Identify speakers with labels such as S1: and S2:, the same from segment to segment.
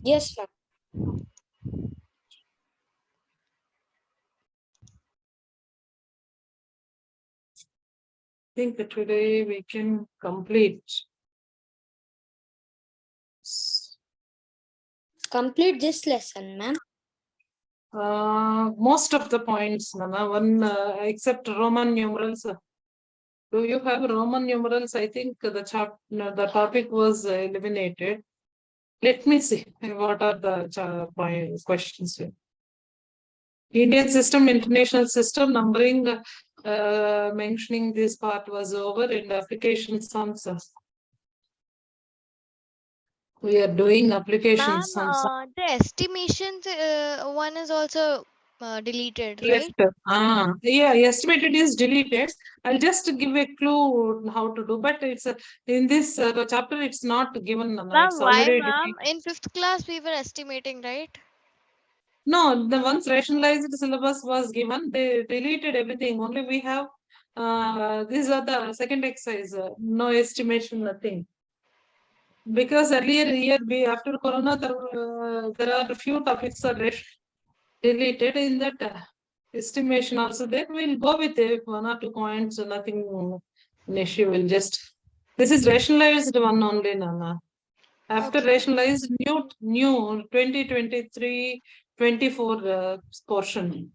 S1: Yes, ma'am.
S2: I think that today we can complete.
S1: Complete this lesson, ma'am.
S2: Most of the points, Nana, one except Roman numerals. Do you have Roman numerals? I think the topic was eliminated. Let me see what are the questions here. Indian system, international system, numbering, mentioning this part was over, and application sums. We are doing application
S3: Ma'am,
S2: sums.
S3: the estimations one is also deleted, right?
S2: Left. Yeah, estimated is deleted. I'll just give a clue how to do, but it's in this chapter, it's not given.
S3: Ma'am,
S2: It's
S3: why,
S2: already
S3: ma'am?
S2: deleted.
S3: In fifth class, we were estimating, right?
S2: No, the once rationalized syllabus was given, they deleted everything. Only we have these are the second exercise, no estimation, nothing. Because earlier year, after Corona, there are a few topics are deleted in that estimation also. Then we'll go with it, 1 or 2 points, nothing an issue. Will just this is rationalized one only, Nana. After
S3: Okay.
S2: rationalized new 2023-24 portion.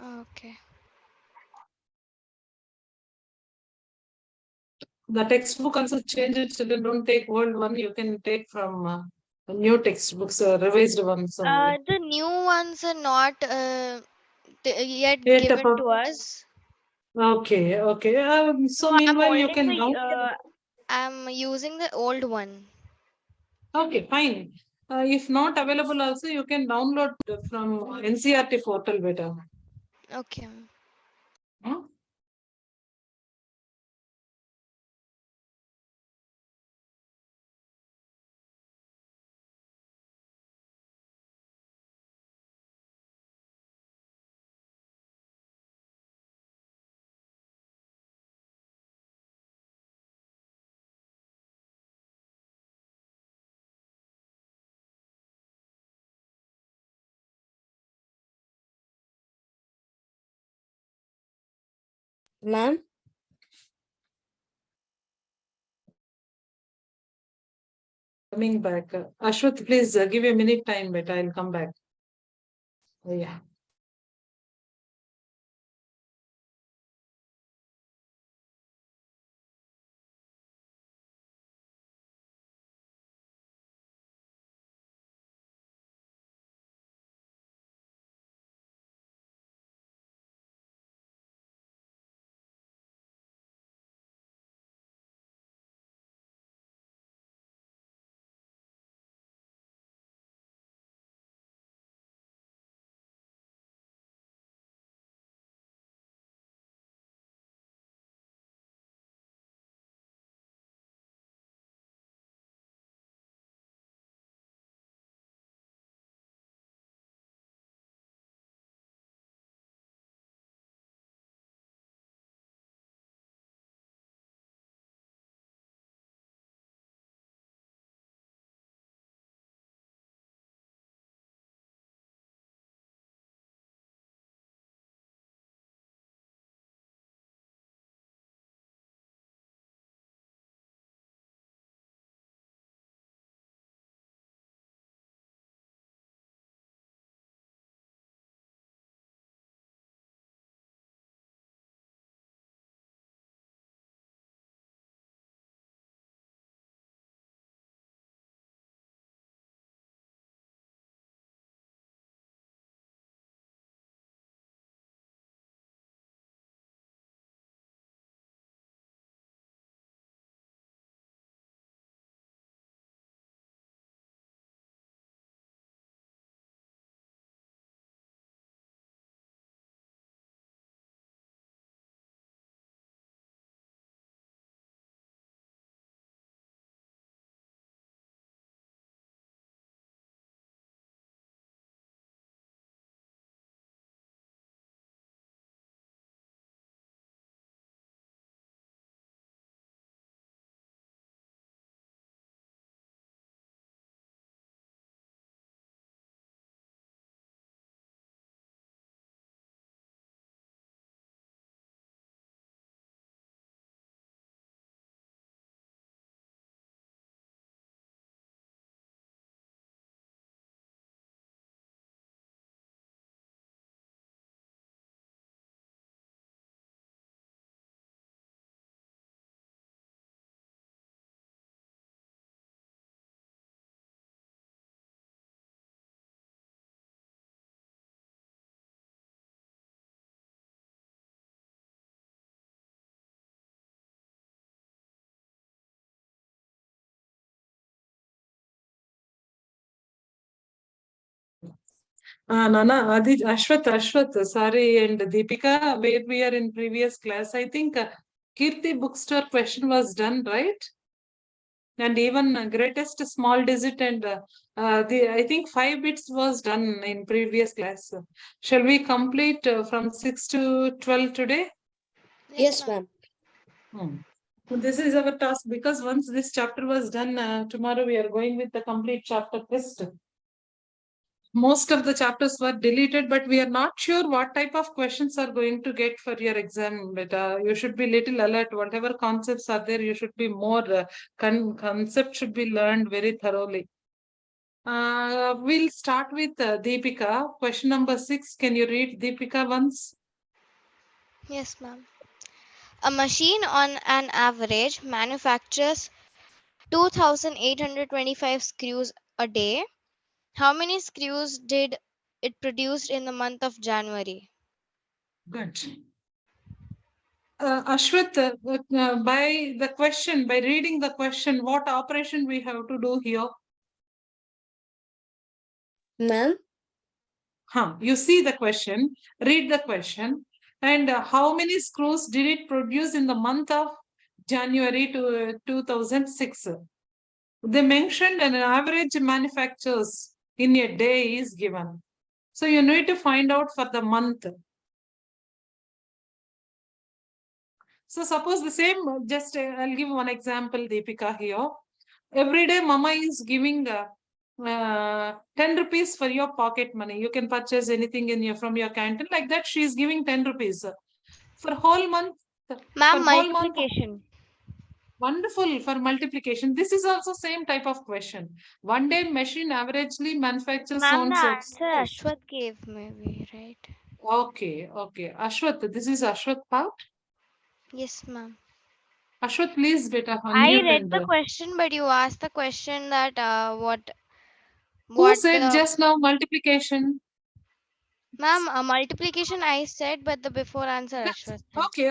S3: Okay.
S2: The textbook also changes. Children don't take old one. You can take from new textbooks, revised ones only.
S3: The new ones are not yet
S2: Yet,
S3: given to us.
S2: okay, okay. So
S3: So I'm
S2: meanwhile, you
S3: holding
S2: can
S3: the
S2: download.
S3: I'm using the old one.
S2: Okay, fine. If not available, also you can download from NCRT portal better.
S3: Okay.
S2: Hmm?
S1: Ma'am.
S2: Coming back. Ashwath, please give a minute time, better. I'll come back. Yeah. Nana, Ashwath, sorry, and Deepika, where we are in previous class, I think Kirti bookstore question was done, right? And even greatest small digit and I think 5 bits was done in previous class. Shall we complete from 6 to 12 today?
S1: Yes, ma'am.
S2: This is our task because once this chapter was done, tomorrow we are going with the complete chapter test. Most of the chapters were deleted, but we are not sure what type of questions are going to get for your exam. But you should be little alert. Whatever concepts are there, you should be more concept should be learned very thoroughly. We'll start with Deepika. Question number 6. Can you read Deepika once?
S3: Yes, ma'am. A machine on an average manufactures 2,825 screws a day. How many screws did it produce in the month of January?
S2: Good. Ashwath, by reading the question, what operation we have to do here?
S1: Ma'am,
S2: You see the question, read the question, and how many screws did it produce in the month of January to 2006? They mentioned an average manufactures in a day is given. So you need to find out for the month. So suppose the same, just I'll give one example, Deepika here. Every day mama is giving 10 rupees for your pocket money. You can purchase anything in your from your canteen. Like that, she is giving 10 rupees. For whole month.
S3: Ma'am,
S2: For whole month.
S3: multiplication.
S2: Wonderful. For multiplication. This is also same type of question. One day machine averagely manufactures
S3: Ma'am, the
S2: so
S3: answer Ashwath gave maybe, right?
S2: Okay. Ashwath, this is Ashwath part.
S3: Yes, ma'am.
S2: Ashwath, please beta
S3: I
S2: unmute
S3: read
S2: and
S3: the question, but you asked the question that
S2: who
S3: what
S2: said
S3: the
S2: just now multiplication?
S3: ma'am multiplication I said, but the before answer Ashwath said.
S2: Okay,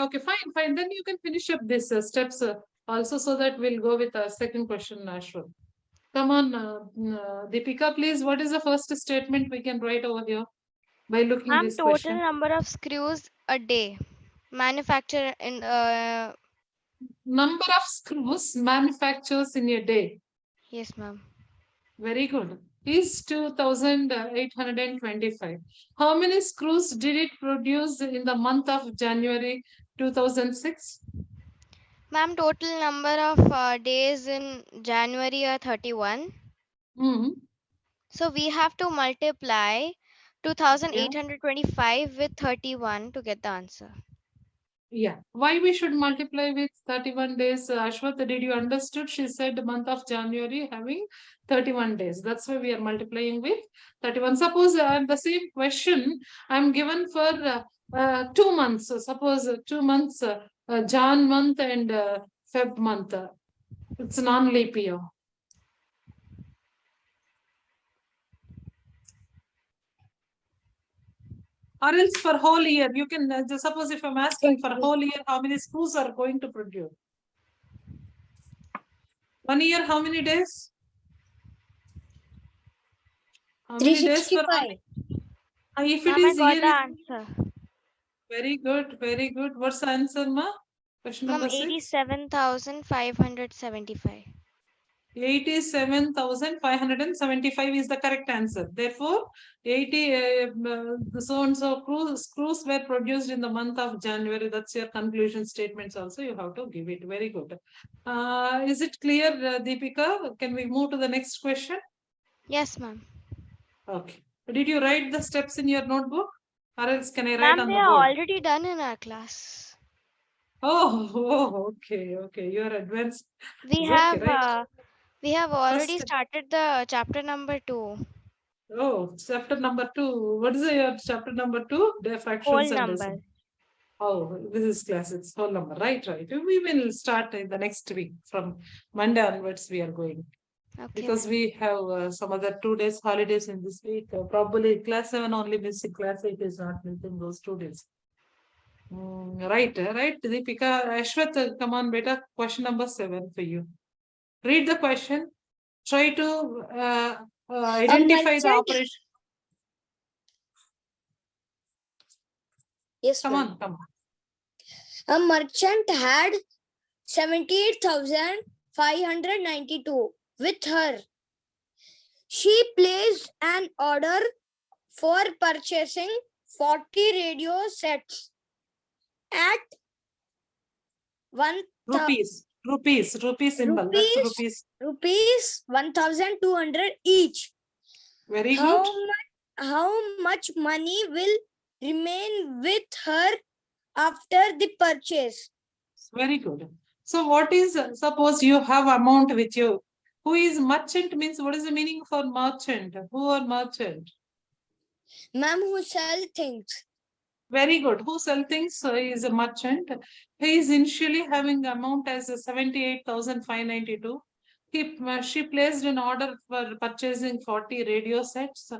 S2: fine. Then you can finish up this steps also so that we'll go with our second question, Ashwath. Come on, Deepika, please. What is the first statement we can write over here by looking
S3: Ma'am,
S2: this
S3: total
S2: question?
S3: number of screws a day manufacture in
S2: Number of screws manufactures in a day.
S3: yes, ma'am.
S2: Very good. Is 2,825. How many screws did it produce in the month of January 2006?
S3: Ma'am, total number of days in January are 31. So we have to multiply
S2: Yeah.
S3: 2,825 with 31 to get the answer.
S2: Yeah. Why we should multiply with 31 days? Ashwath, did you understood? She said the month of January having 31 days. That's why we are multiplying with 31. Suppose the same question I'm given for 2 months. So suppose 2 months, Jan month and Feb month. It's non-leap year. Or else for whole year, you can suppose if I'm asking for whole year, how many screws are going to produce? 1 year, how many days? How many days for
S1: 365.
S2: if it
S3: Ma'am, I
S2: is
S3: got
S2: year,
S3: the answer.
S2: very good. What's the answer, ma? Question
S3: Ma'am,
S2: number 6.
S3: 87,575.
S2: 87,575 is the correct answer. Therefore, 80 so and so screws were produced in the month of January. That's your conclusion statements. Also, you have to give it. Very good. Is it clear, Deepika? Can we move to the next question?
S3: Yes, ma'am.
S2: Okay. Did you write the steps in your notebook, or else can I write
S3: Ma'am,
S2: on
S3: they
S2: the
S3: are
S2: board?
S3: already done in our class.
S2: Okay. You are advanced.
S3: We
S2: It's okay,
S3: have
S2: right?
S3: already
S2: First,
S3: started the chapter number 2.
S2: chapter number 2. What is your chapter number 2? The fractions
S3: Whole
S2: and
S3: numbers.
S2: decimals. This is classics, whole number. Right. We will start in the next week. From Monday onwards, we are going.
S3: Okay,
S2: Because
S3: ma'am.
S2: we have some other 2 days holidays in this week. Probably class 7 only missing, class 8 is not missing those 2 days. Right, Deepika. Ashwath, come on, beta. Question number 7 for you. Read the question. Try to identify the
S1: merchant
S2: operation.
S1: Yes,
S2: Come
S1: ma'am.
S2: on, come on.
S1: A merchant had 78,592 with her. She placed an order for purchasing 40 radio sets at
S2: Rupees symbol. That's rupees.
S1: rupees 1,200 each.
S2: Very good.
S1: How much money will remain with her after the purchase?
S2: Very good. So what is, suppose you have amount with you. Who is merchant means, what is the meaning for merchant? Who are merchant?
S1: Ma'am, who sell things.
S2: Very good. Who sell things is a merchant. He is initially having amount as 78,592. She placed an order for purchasing 40 radio sets.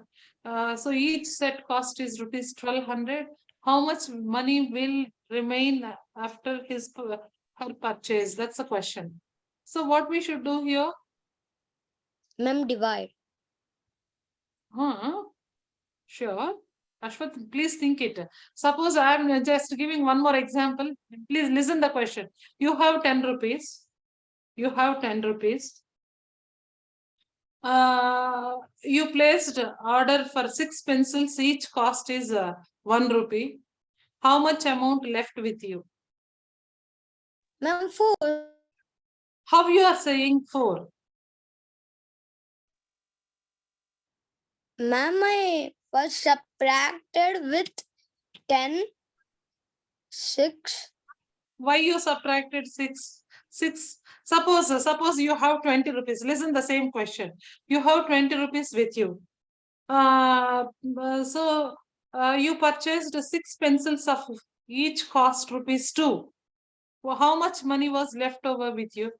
S2: So each set cost is rupees 1,200. How much money will remain after her purchase? That's the question. So what we should do here?
S1: Ma'am, divide.
S2: Sure. Ashwath, please think it. Suppose I am just giving one more example. Please listen the question. You have 10 rupees. You have 10 rupees. You placed order for 6 pencils. Each cost is 1 rupee. How much amount left with you?
S1: Ma'am, 4.
S2: How you are saying 4?
S1: Ma'am, I was subtracted with 10, 6.
S2: Why you subtracted 6? 6. Suppose you have 20 rupees. Listen the same question. You have 20 rupees with you. So you purchased 6 pencils of each cost rupees 2. Well, how much money was left over with you?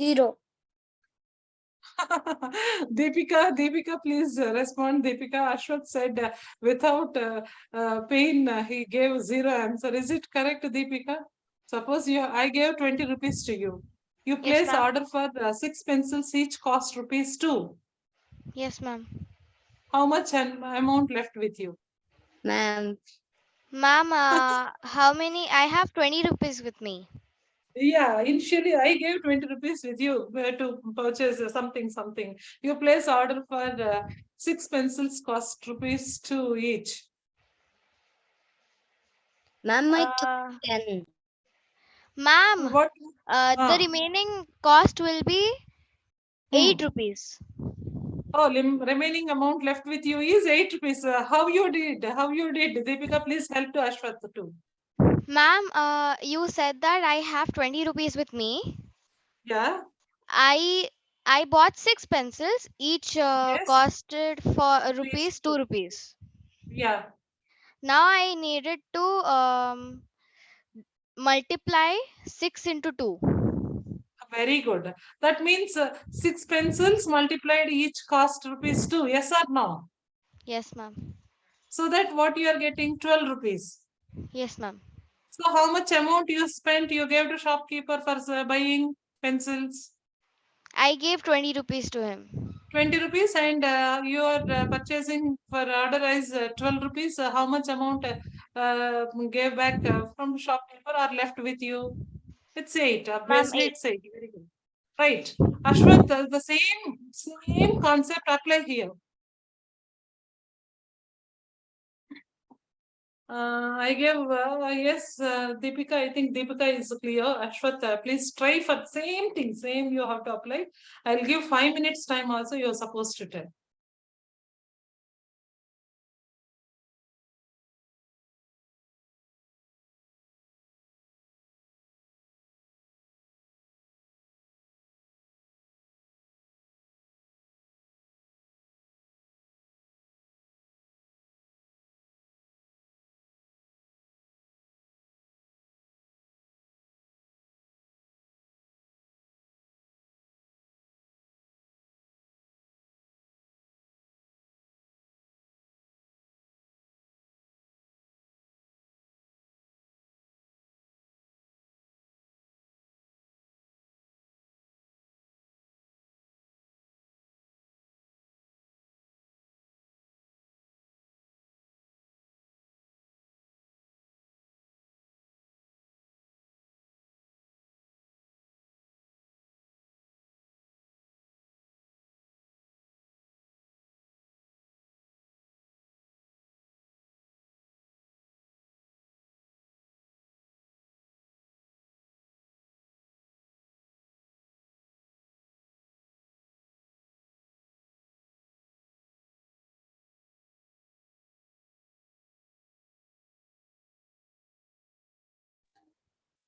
S1: 0.
S2: Deepika, please respond. Deepika, Ashwath said without pain, he gave 0 answer. Is it correct, Deepika? Suppose I gave 20 rupees to you. You
S3: Yes,
S2: place
S3: ma'am.
S2: order for 6 pencils, each cost rupees 2.
S3: Yes, ma'am.
S2: How much amount left with you?
S1: Ma'am.
S3: Ma'am, how many? I have 20 rupees with me.
S2: Yeah, initially I gave 20 rupees with you to purchase something. You place order for 6 pencils cost rupees 2 each.
S1: Ma'am, I
S3: Uh,
S1: 10.
S3: Ma'am,
S2: What?
S3: the remaining cost will be 8 rupees.
S2: Oh, remaining amount left with you is 8 rupees. How you did? Deepika, please help to Ashwath too.
S3: Ma'am, you said that I have 20 rupees with me.
S2: Yeah.
S3: I bought 6 pencils. Each
S2: Yes.
S3: costed for
S2: Rupees
S3: rupees 2
S2: 2.
S3: rupees.
S2: Yeah.
S3: Now I needed to multiply 6 into 2.
S2: Very good. That means 6 pencils multiplied each cost rupees 2. Yes or no?
S3: Yes, ma'am.
S2: So that what you are getting 12 rupees.
S3: Yes, ma'am.
S2: So how much amount you spent, you gave to shopkeeper for buying pencils?
S3: I gave 20 rupees to him.
S2: 20 rupees, and you are purchasing for order is 12 rupees. How much amount gave back from shopkeeper or left with you? It's 8.
S3: Ma'am,
S2: Obviously, it's 8. Very good. Right. Ashwath, the same concept apply here. I gave, yes, Deepika, I think Deepika is clear. Ashwath, please try for same thing, same you have to apply. I'll give 5 minutes time also, you're supposed to tell.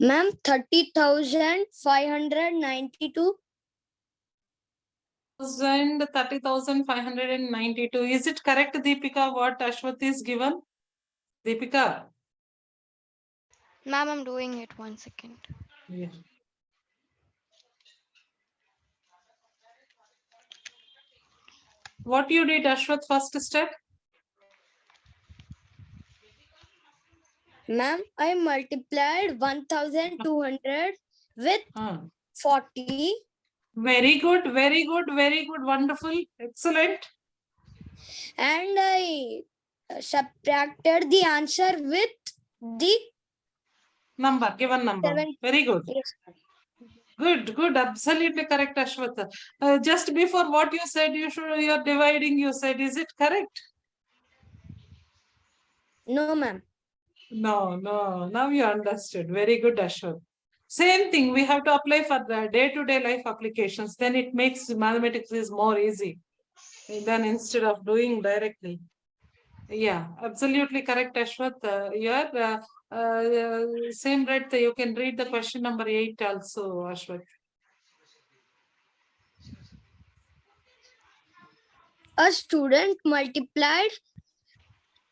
S1: Ma'am, 30,592.
S2: 30,592. Is it correct, Deepika, what Ashwath is given? Deepika?
S3: Ma'am, I'm doing it 1 second.
S2: Yeah. What you did, Ashwath, first step?
S1: Ma'am, I multiplied 1,200 with 40.
S2: Very good, very good, very good, wonderful, excellent.
S1: And I subtracted the answer with the
S2: Number, given number.
S1: 7.
S2: Very good.
S1: Yes.
S2: Good, good, absolutely correct, Ashwata. Just before what you said, you're dividing, you said, is it correct?
S1: No, ma'am.
S2: No, now you understood. Very good, Ashwat. Same thing, we have to apply for the day-to-day life applications. Then it makes mathematics is more easy than instead of doing directly. Yeah, absolutely correct, Ashwat. Same right. You can read the question number 8 also, Ashwat.
S1: A student multiplied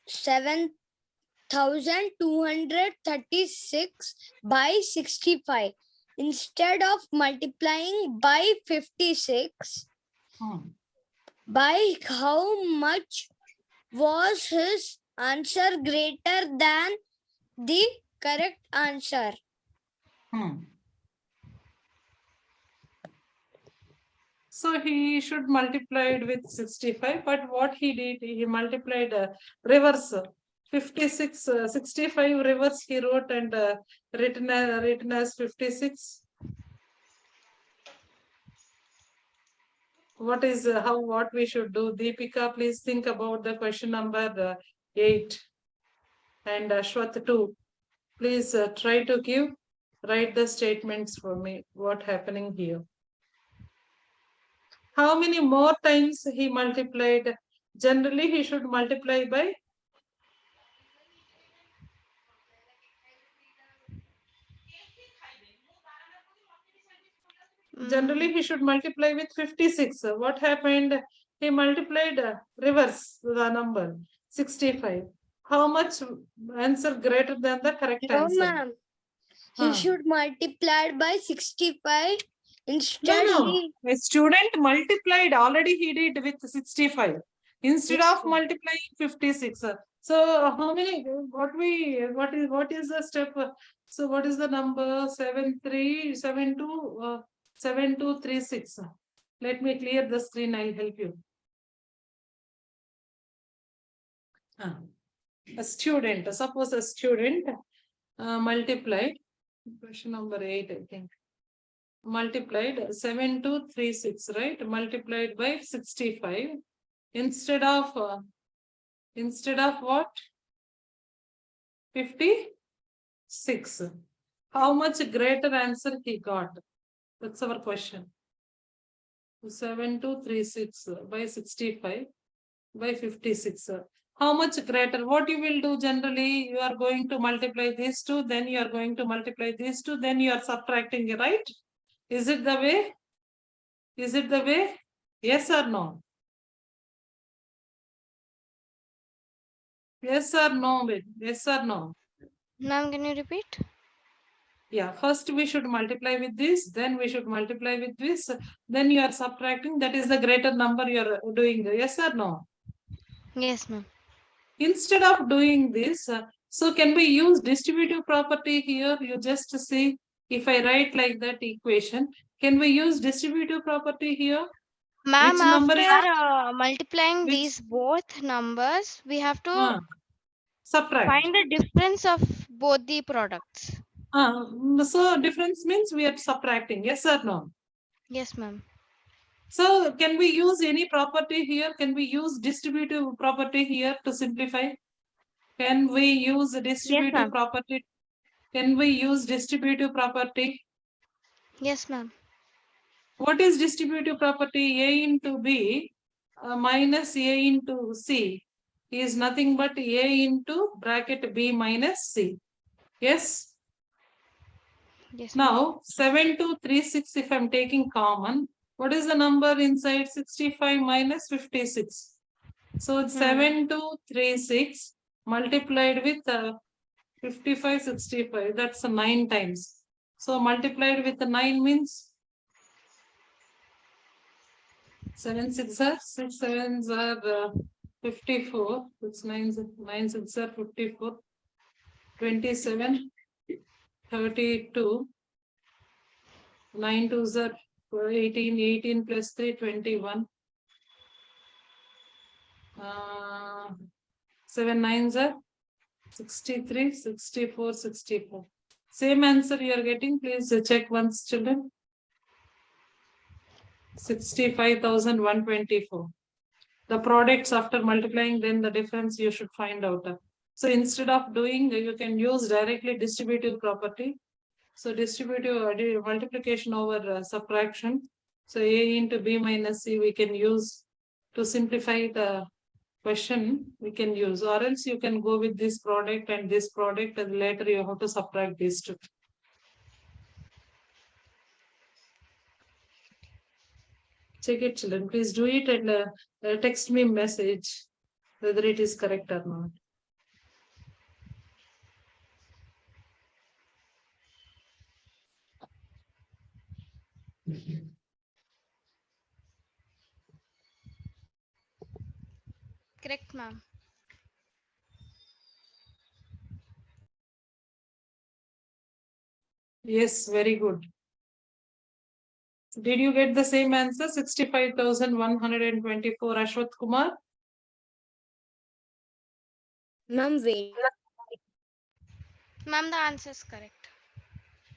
S1: 7,236 by 65. Instead of multiplying by 56, by how much was his answer greater than the correct answer?
S2: So he should multiply it with 65, but what he did, he multiplied reverse 56, 65 reverse he wrote and written as 56. What is what we should do? Deepika, please think about the question number 8 and Ashwath 2. Please try to write the statements for me. What happening here? How many more times he multiplied? Generally, he should multiply by generally he should multiply with 56. What happened? He multiplied reverse the number 65. How much answer greater than the correct answer?
S1: Ma'am. He should multiply by 65. Instead,
S2: no. A student multiplied already he did with 65 instead of multiplying 56. So how many? What is the step? So what is the number? 7236. Let me clear the screen. I'll help you. A student. Suppose a student multiplied. Question number 8, I think. Multiplied 7236, right? Multiplied by 65 instead of what? 56. How much greater answer he got? That's our question. 7236 by 65 by 56. How much greater? What you will do generally? You are going to multiply these two, then you are going to multiply these two, then you are subtracting, right? Is it the way? Is it the way? Yes or no? Yes or no? Yes or no?
S3: Ma'am, can you repeat?
S2: Yeah, first we should multiply with this, then we should multiply with this, then you are subtracting. That is the greater number you are doing. Yes or no?
S3: Yes, ma'am.
S2: Instead of doing this, so can we use distributive property here? You just see if I write like that equation, can we use distributive property here?
S3: Ma'am, after multiplying these both numbers, we have to
S2: subtract.
S3: Find the difference of both the products.
S2: So difference means we are subtracting. Yes or no?
S3: Yes, ma'am.
S2: So can we use any property here? Can we use distributive property here to simplify? Can we use distributive property? Can we use distributive property?
S3: Yes, ma'am.
S2: What is distributive property? A into B minus A into C is nothing but A into bracket B minus C. Yes?
S3: Yes, ma'am.
S2: Now 7236, if I'm taking common, what is the number inside 65 minus 56? So it's 7236 multiplied with 55, 65. That's 9 times. So multiplied with 9 means 7 6 are 6 7s are 54. It's 9 6 are 54. 27, 32. 9 2s are 18. 18 plus 3, 21. 7 9s are 63, 64, 64. Same answer you are getting. Please check once, children. 65,124. The products after multiplying, then the difference you should find out. So instead of doing, you can use directly distributive property. So distributive multiplication over subtraction. So A into B minus C we can use to simplify the question. We can use, or else you can go with this product and this product, and later you have to subtract these two. Check it, children. Please do it and text me message whether it is correct or not.
S3: Correct, ma'am.
S2: Yes, very good. Did you get the same answer? 65,124, Ashwath Kumar?
S1: Ma'am, wait.
S3: Ma'am, the answer is correct.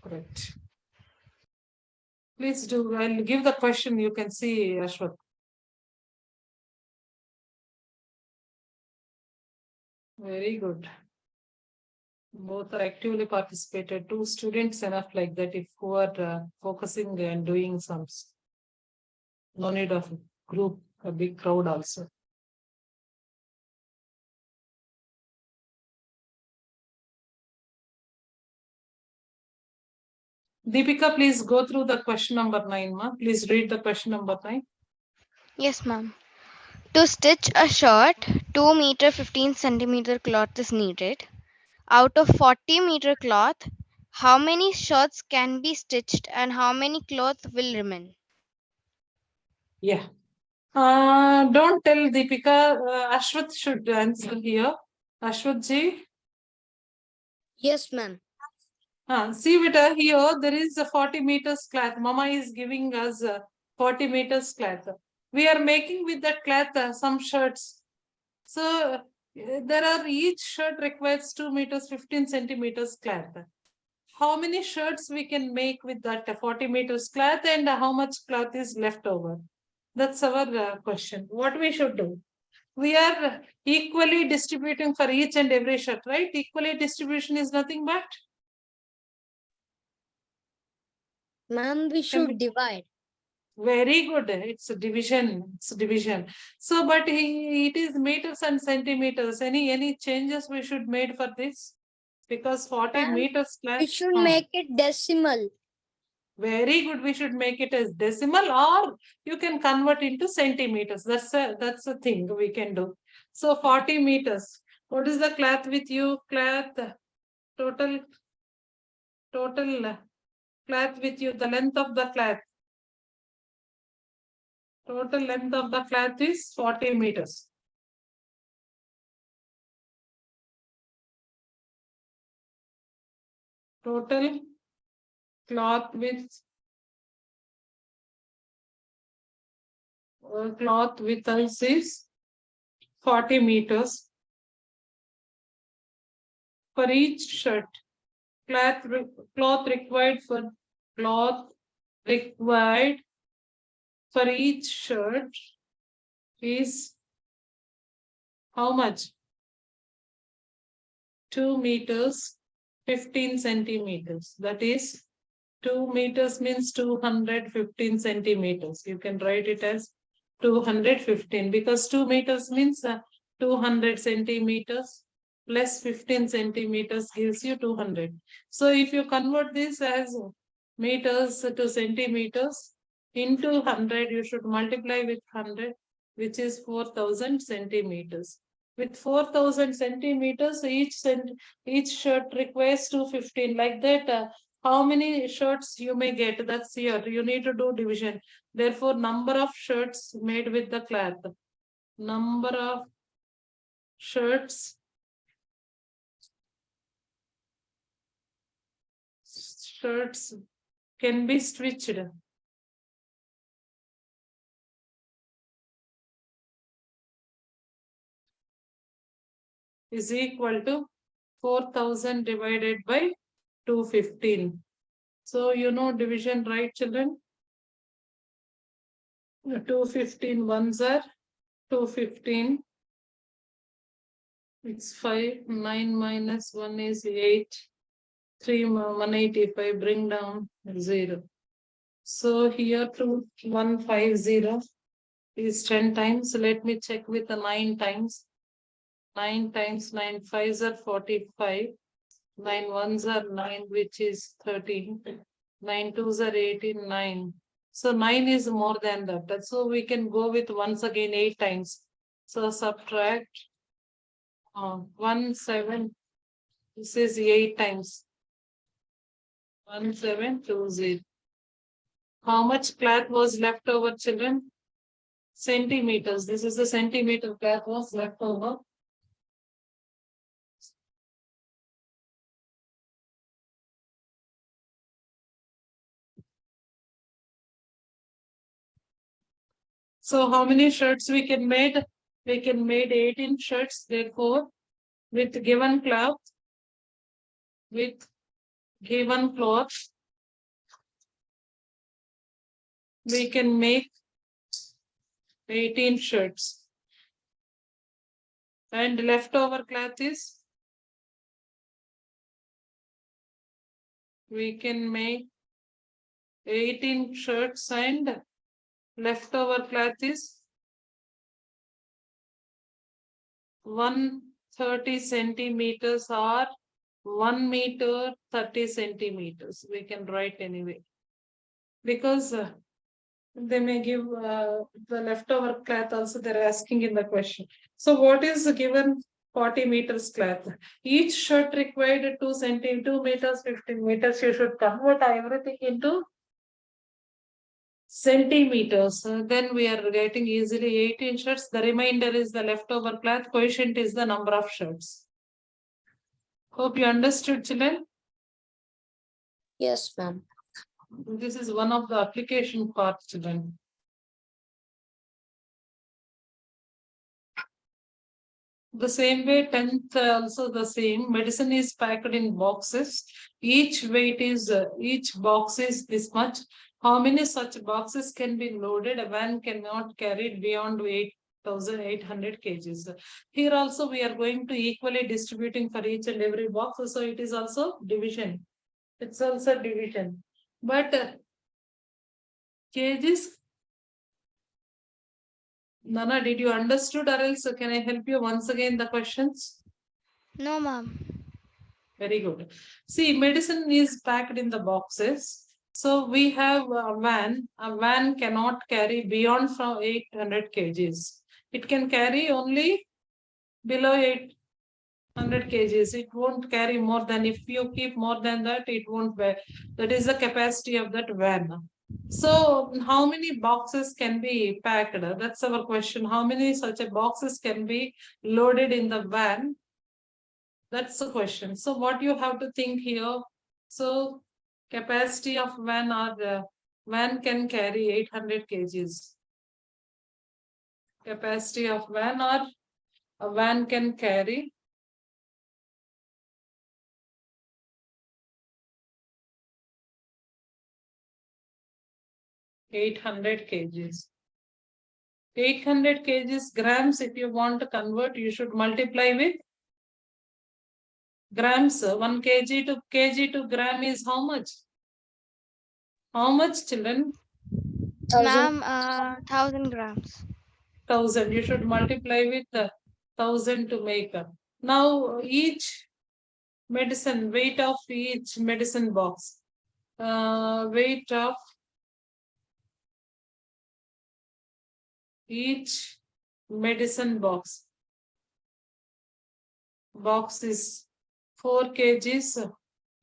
S2: Correct. Please do. I'll give the question. You can see, Ashwath. Very good. Both are actively participated. 2 students enough like that if who are focusing and doing sums. No need of group, a big crowd also. Deepika, please go through the question number 9, ma. Please read the question number 9.
S3: Yes, ma'am. To stitch a shirt, 2 meter 15 centimeter cloth is needed. Out of 40 meter cloth, how many shirts can be stitched and how many cloth will remain?
S2: Yeah. Don't tell Deepika. Ashwath should answer here. Ashwath ji.
S1: Yes, ma'am.
S2: See, Vita, here there is a 40 meters cloth. Mama is giving us 40 meters cloth. We are making with that cloth some shirts. So there are, each shirt requires 2 meters 15 centimeters cloth. How many shirts we can make with that 40 meters cloth, and how much cloth is left over? That's our question. What we should do? We are equally distributing for each and every shirt, right? Equally distribution is nothing but?
S1: Ma'am, we should divide.
S2: Very good. It's a division. It's a division. So, but it is meters and centimeters. Any changes we should made for this? Because 40 meters
S1: We should make it decimal.
S2: Very good. We should make it as decimal, or you can convert into centimeters. That's a thing we can do. So 40 meters. What is the cloth with you? Cloth total cloth with you. The length of the cloth. Total length of the cloth is 40 meters. Total cloth width us is 40 meters. For each shirt, cloth required for each shirt is how much? 2 meters 15 centimeters. That is 2 meters means 215 centimeters. You can write it as 215 because 2 meters means 200 centimeters plus 15 centimeters gives you 200. So if you convert this as meters to centimeters into 100, you should multiply with 100, which is 4,000 centimeters. With 4,000 centimeters, each shirt requires 215. Like that, how many shirts you may get? That's here. You need to do division. Therefore, number of shirts made with the cloth. Number of shirts can be stitched is equal to 4,000 divided by 215. So you know division, right, children? 215 ones are 215. It's 5. 9 minus 1 is 8. 3 185. Bring down 0. So here 2150 is 10 times. Let me check with the 9 times. 9 times 9 5s are 45. 9 ones are 9, which is 13. 9 twos are 18, 9. So 9 is more than that. So we can go with once again 8 times. So subtract 1 7. This is 8 times. 1720. How much cloth was left over, children? Centimeters. This is the centimeter cloth was left over. So how many shirts we can made? We can made 18 shirts. Therefore, with given cloth, we can make 18 shirts. And leftover cloth is, we can make 18 shirts and leftover cloth is 130 centimeters or 1 meter 30 centimeters. We can write anyway. Because they may give the leftover cloth also, they're asking in the question. So what is given 40 meters cloth? Each shirt required 2 meters, 15 meters. You should convert everything into centimeters. Then we are getting easily 18 shirts. The remainder is the leftover cloth. Quotient is the number of shirts. Hope you understood, children.
S1: Yes, ma'am.
S2: This is one of the application parts, children. The same way, 10th also the same. Medicine is packed in boxes. Each box is this much. How many such boxes can be loaded? A van cannot carry it beyond 8,800 kgs. Here also we are going to equally distributing for each and every box. So it is also division. It's also division. But kgs, Nana, did you understood or else can I help you once again the questions?
S3: No, ma'am.
S2: Very good. See, medicine is packed in the boxes. So we have a van. A van cannot carry beyond from 800 kgs. It can carry only below 800 kgs. It won't carry more than, if you keep more than that, it won't bear. That is the capacity of that van. So how many boxes can be packed? That's our question. How many such a boxes can be loaded in the van? That's the question. So what you have to think here. So capacity of van, or the van can carry 800 kgs. Capacity of van, or a van can carry 800 kgs. 800 kgs grams, if you want to convert, you should multiply with grams. 1 kg to gram is how much? How much, children?
S1: 1,000.
S3: Ma'am, 1000 grams.
S2: 1000. You should multiply with 1000 to make up. Now each medicine, weight of each medicine box. Weight of each medicine box. Box is 4 kgs.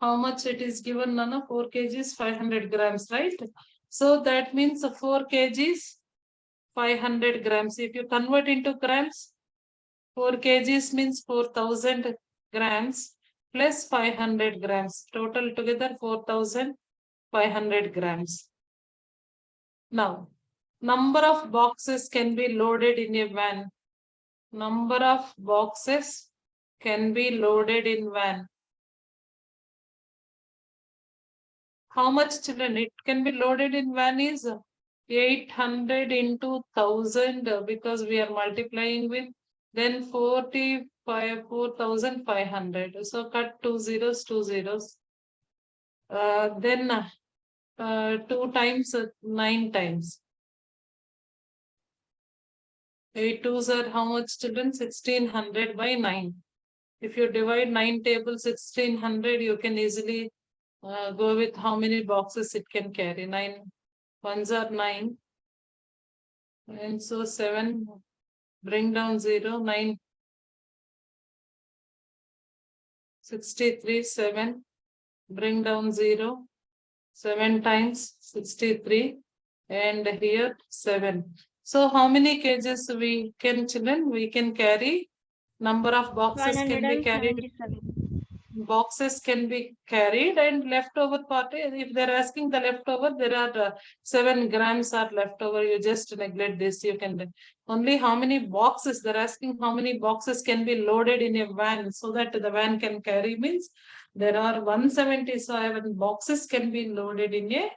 S2: How much it is given, Nana? 4 kgs, 500 grams, right? So that means 4 kgs, 500 grams. If you convert into grams, 4 kgs means 4,000 grams plus 500 grams. Total together 4,500 grams. Now, number of boxes can be loaded in a van. Number of boxes can be loaded in van. How much, children? It can be loaded in van is 800 into 1000 because we are multiplying with then 4,500. So cut 2 zeros, 2 zeros. Then 2 times 9 times. 8 twos are how much, children? 1600 by 9. If you divide 9 tables 1600, you can easily go with how many boxes it can carry. 9 ones are 9. And so 7, bring down 0, 9, 63, 7, bring down 0, 7 times 63, and here 7. So how many kgs we can, children? We can carry. Number of boxes can be carried.
S3: 177.
S2: Boxes can be carried, and leftover part, if they're asking the leftover, there are 7 grams are leftover. You just neglect this. You can only how many boxes they're asking, how many boxes can be loaded in a van so that the van can carry, means there are 177 boxes can be loaded in a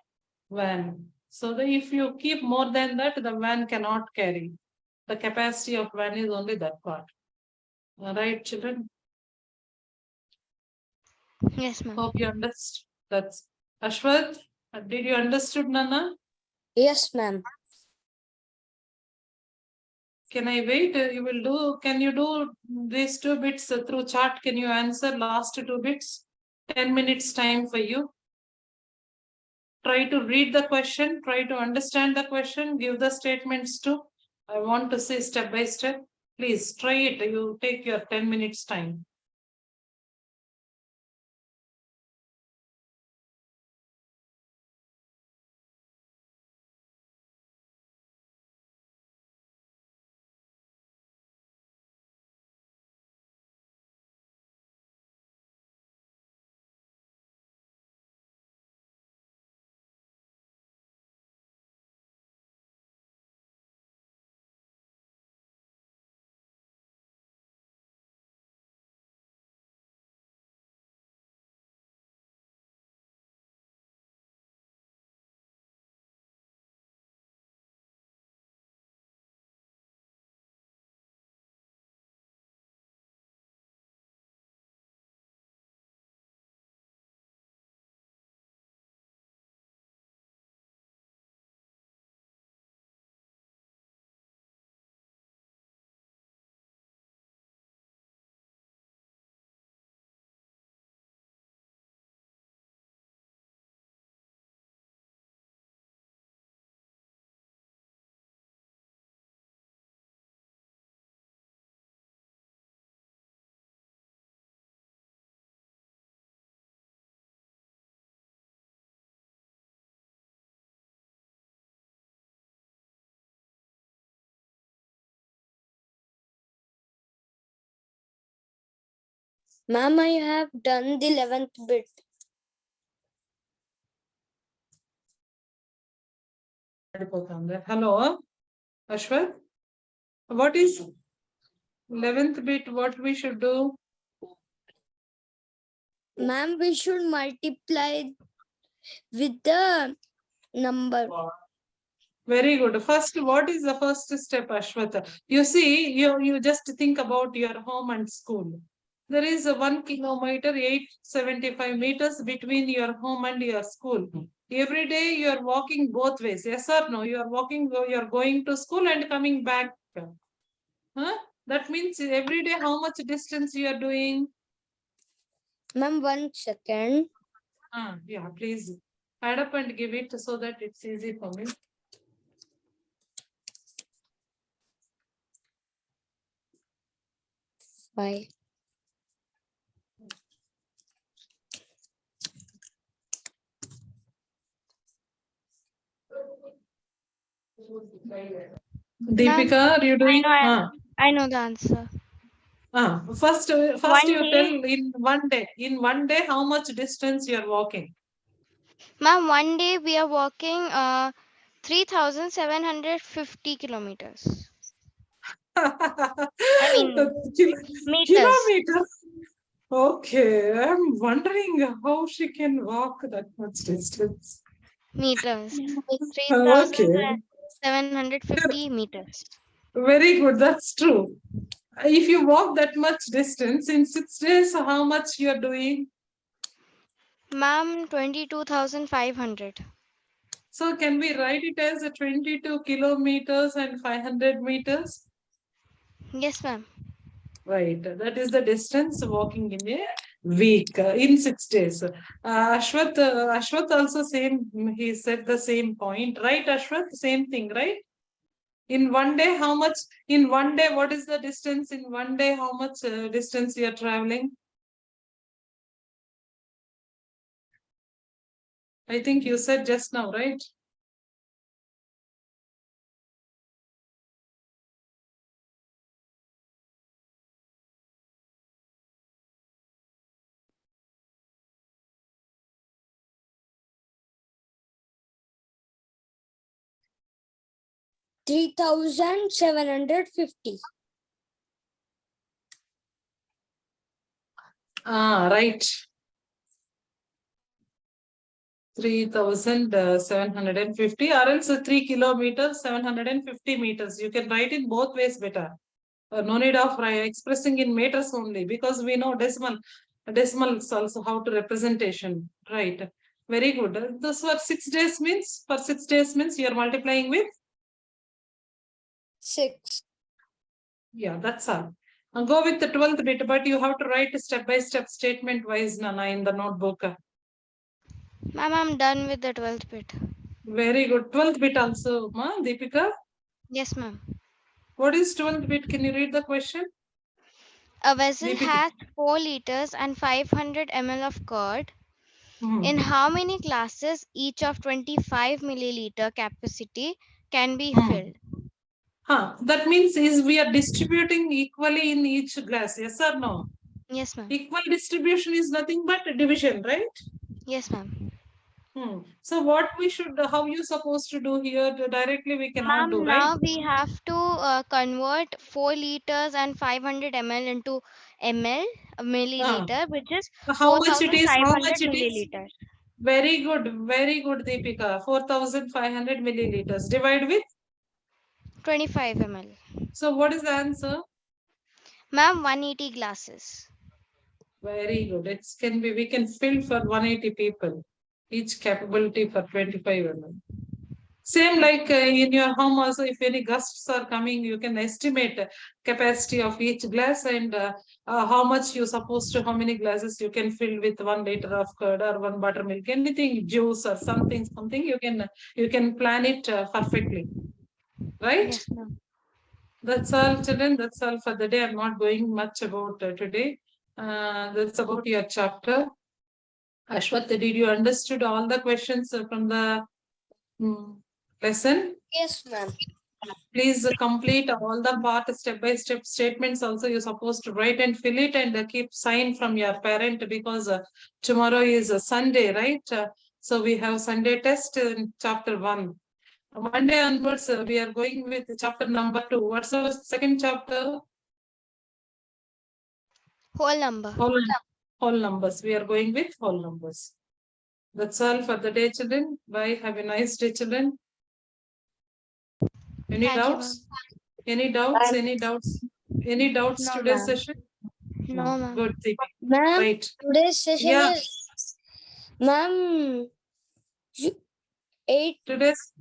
S2: van. So that if you keep more than that, the van cannot carry. The capacity of van is only that part. All right, children.
S3: Yes, ma'am.
S2: Hope you understood. That's Ashwath. Did you understood, Nana?
S1: Yes, ma'am.
S2: Can I wait? You will do. Can you do these 2 bits through chart? Can you answer last 2 bits? 10 minutes time for you. Try to read the question. Try to understand the question. Give the statements too. I want to say step by step. Please try it. You take your 10 minutes time.
S1: Ma'am, I have done the 11th bit.
S2: Hello, Ashwath. What is 11th bit? What we should do?
S1: Ma'am, we should multiply with the number.
S2: Very good. First, what is the first step, Ashwata? You see, you just think about your home and school. There is a 1 kilometer, 875 meters between your home and your school. Every day you are walking both ways. Yes or no? You are walking, you are going to school and coming back. Huh? That means every day how much distance you are doing?
S1: Ma'am, 1 second.
S2: Yeah, please add up and give it so that it's easy for me.
S1: Bye.
S2: Deepika, are you doing?
S3: I know the answer.
S2: First
S3: One
S2: you
S3: day,
S2: tell in one day how much distance you are walking.
S3: ma'am, one day we are walking 3,750 kilometers. I mean, meters.
S2: Kilometers. Okay, I'm wondering how she can walk that much distance.
S3: Meters.
S2: Okay,
S3: 3,750 meters.
S2: very good. That's true. If you walk that much distance in 6 days, how much you are doing?
S3: Ma'am, 22,500.
S2: So can we write it as a 22 kilometers and 500 meters?
S3: Yes, ma'am.
S2: Right. That is the distance walking in a week, in 6 days. Ashwath also same, he said the same point, right, Ashwath? Same thing, right? In one day, how much? In one day, what is the distance? In one day, how much distance you are traveling? I think you said just now, right?
S1: $3,750.
S2: Right. 3,750 or else 3 kilometers, 750 meters. You can write in both ways better. No need of expressing in meters only because we know decimals also how to representation, right? Very good. This for 6 days means you are multiplying with
S1: 6.
S2: yeah, that's all. Go with the 12th bit, but you have to write step by step statement wise, Nana, in the notebook.
S3: Ma'am, I'm done with the 12th bit.
S2: Very good. 12th bit also, Deepika.
S3: Yes, ma'am.
S2: What is 12th bit? Can you read the question?
S3: A vessel
S2: Deepika.
S3: has 4 liters and 500 ml of curd.
S2: Hmm.
S3: In how many glasses each of 25 milliliter capacity can be
S2: Hmm.
S3: filled?
S2: That means is we are distributing equally in each glass, yes or no?
S3: Yes, ma'am.
S2: Equal distribution is nothing but division, right?
S3: Yes, ma'am.
S2: So what we should, how you supposed to do here? Directly we cannot do,
S3: Ma'am,
S2: right?
S3: now we have to convert 4 liters and 500 ml into ml, milliliter, which is
S2: How much it is? How
S3: 4,500
S2: much it is?
S3: milliliters.
S2: Very good, Deepika. 4,500 milliliters. Divide with?
S3: 25 ml.
S2: So what is the answer?
S3: Ma'am, 180 glasses.
S2: Very good. It can be, we can fill for 180 people. Each capability for 25 ml. Same like in your home also, if any guests are coming, you can estimate capacity of each glass and how much you supposed to, how many glasses you can fill with 1 liter of curd or 1 buttermilk, anything, juice or something, you can plan it perfectly, right?
S3: Yes, ma'am.
S2: That's all, children. That's all for the day. I'm not going much about today. That's about your chapter. Ashwath, did you understood all the questions from the lesson?
S1: Yes, ma'am.
S2: Please complete all the part step-by-step statements. Also, you're supposed to write and fill it and keep sign from your parent because tomorrow is a Sunday, right? So we have Sunday test in chapter 1. Monday onwards, we are going with chapter number 2. What's our second chapter?
S3: Whole number.
S2: Whole numbers. We are going with whole numbers. That's all for the day, children. Bye. Have a nice day, children. Any
S3: Thank you,
S2: doubts? Any doubts
S3: No,
S2: today's
S3: ma'am.
S2: session?
S3: No, ma'am.
S2: Good thing.
S1: Ma'am,
S2: Right.
S1: today's session
S2: Yeah.
S1: is, ma'am, 8.
S2: Today's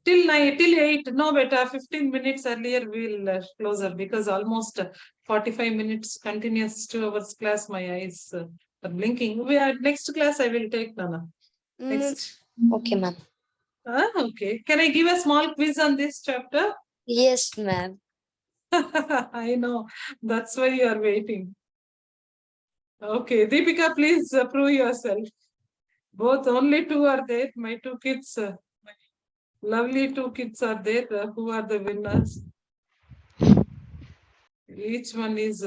S2: till 8. No, beta, 15 minutes earlier we'll close up because almost 45 minutes continuous 2 hours class. My eyes are blinking. We are next class. I will take Nana. Next.
S1: Okay, ma'am.
S2: Okay. Can I give a small quiz on this chapter?
S1: Yes, ma'am.
S2: I know. That's why you are waiting. Okay, Deepika, please prove yourself. Both only 2 are there. My 2 kids, lovely 2 kids are there. Who are the winners? Each one is